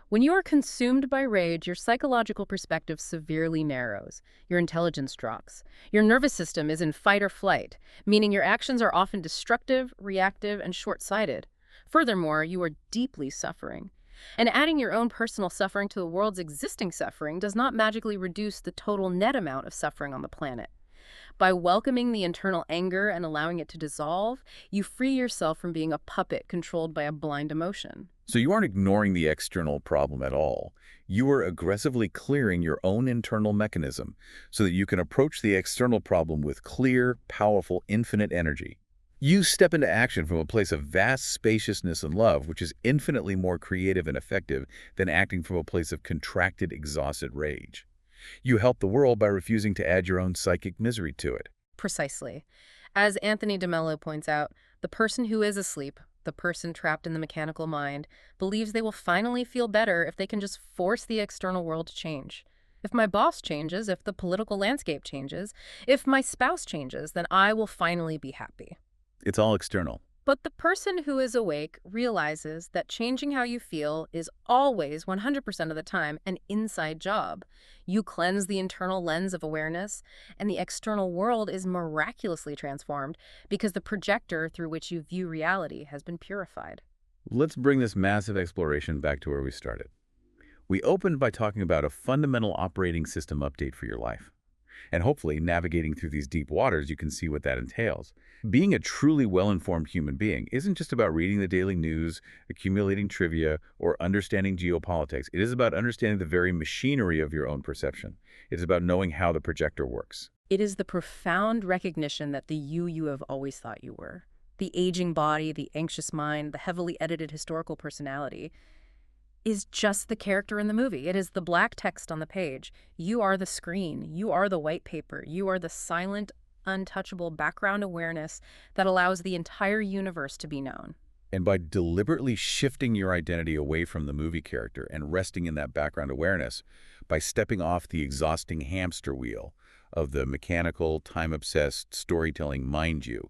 When you are consumed by rage, your psychological perspective severely narrows. Your intelligence drops. Your nervous system is in fight or flight, meaning your actions are often destructive, reactive, and short-sighted. Furthermore, you are deeply suffering. And adding your own personal suffering to the world's existing suffering does not magically reduce the total net amount of suffering on the planet. By welcoming the internal anger and allowing it to dissolve, you free yourself from being a puppet controlled by a blind emotion. So you aren't ignoring the external problem at all. You are aggressively clearing your own internal mechanism so that you can approach the external problem with clear, powerful, infinite energy. You step into action from a place of vast spaciousness and love, which is infinitely more creative and effective than acting from a place of contracted, exhausted rage. You help the world by refusing to add your own psychic misery to it. Precisely. As Anthony DeMello points out, the person who is asleep, the person trapped in the mechanical mind, believes they will finally feel better if they can just force the external world to change. If my boss changes, if the political landscape changes, if my spouse changes, then I will finally be happy. It's all external. But the person who is awake realizes that changing how you feel is always, 100% of the time, an inside job. You cleanse the internal lens of awareness, and the external world is miraculously transformed because the projector through which you view reality has been purified. Let's bring this massive exploration back to where we started. We opened by talking about a fundamental operating system update for your life. And hopefully, navigating through these deep waters, you can see what that entails. Being a truly well-informed human being isn't just about reading the daily news, accumulating trivia, or understanding geopolitics. It is about understanding the very machinery of your own perception. It's about knowing how the projector works. It is the profound recognition that the you have always thought you were. The aging body, the anxious mind, the heavily edited historical personality is just the character in the movie. It is the black text on the page. You are the screen. You are the white paper. You are the silent, untouchable background awareness that allows the entire universe to be known. And by deliberately shifting your identity away from the movie character and resting in that background awareness, by stepping off the exhausting hamster wheel of the mechanical, time-obsessed storytelling mind you,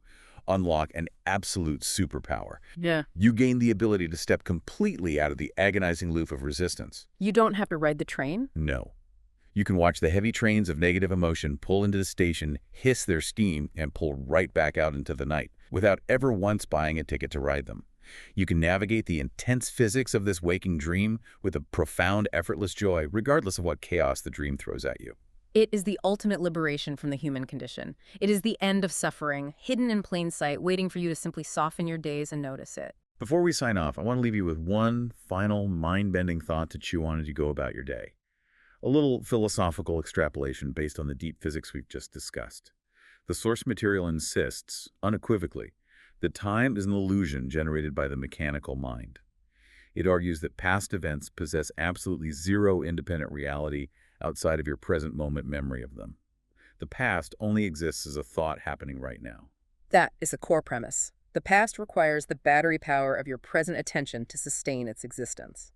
unlock an absolute superpower. Yeah. You gain the ability to step completely out of the agonizing loop of resistance. You don't have to ride the train? No. You can watch the heavy trains of negative emotion pull into the station, hiss their steam, and pull right back out into the night, without ever once buying a ticket to ride them. You can navigate the intense physics of this waking dream with a profound, effortless joy, regardless of what chaos the dream throws at you. It is the ultimate liberation from the human condition. It is the end of suffering, hidden in plain sight, waiting for you to simply soften your days and notice it. Before we sign off, I want to leave you with one final mind-bending thought to chew on as you go about your day. A little philosophical extrapolation based on the deep physics we've just discussed. The source material insists, unequivocally, that time is an illusion generated by the mechanical mind. It argues that past events possess absolutely zero independent reality outside of your present moment memory of them. The past only exists as a thought happening right now. That is a core premise. The past requires the battery power of your present attention to sustain its existence.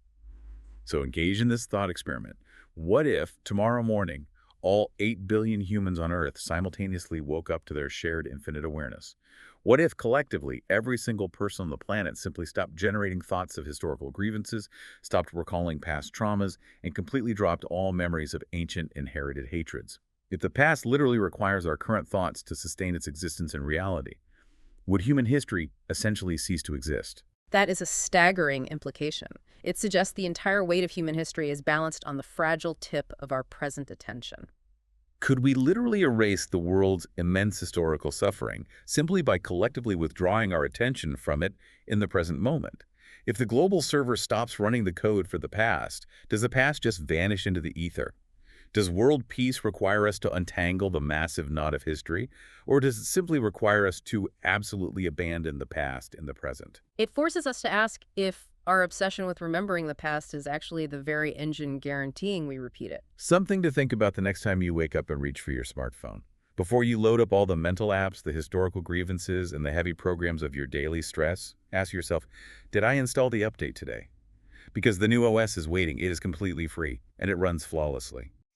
So engage in this thought experiment. What if, tomorrow morning, all 8 billion humans on Earth simultaneously woke up to their shared infinite awareness? What if, collectively, every single person on the planet simply stopped generating thoughts of historical grievances, stopped recalling past traumas, and completely dropped all memories of ancient inherited hatreds? If the past literally requires our current thoughts to sustain its existence in reality, would human history essentially cease to exist? That is a staggering implication. It suggests the entire weight of human history is balanced on the fragile tip of our present attention. Could we literally erase the world's immense historical suffering simply by collectively withdrawing our attention from it in the present moment? If the global server stops running the code for the past, does the past just vanish into the ether? Does world peace require us to untangle the massive knot of history, or does it simply require us to absolutely abandon the past in the present? It forces us to ask if our obsession with remembering the past is actually the very engine guaranteeing we repeat it. Something to think about the next time you wake up and reach for your smartphone. Before you load up all the mental apps, the historical grievances, and the heavy programs of your daily stress, ask yourself, did I install the update today? Because the new OS is waiting. It is completely free, and it runs flawlessly.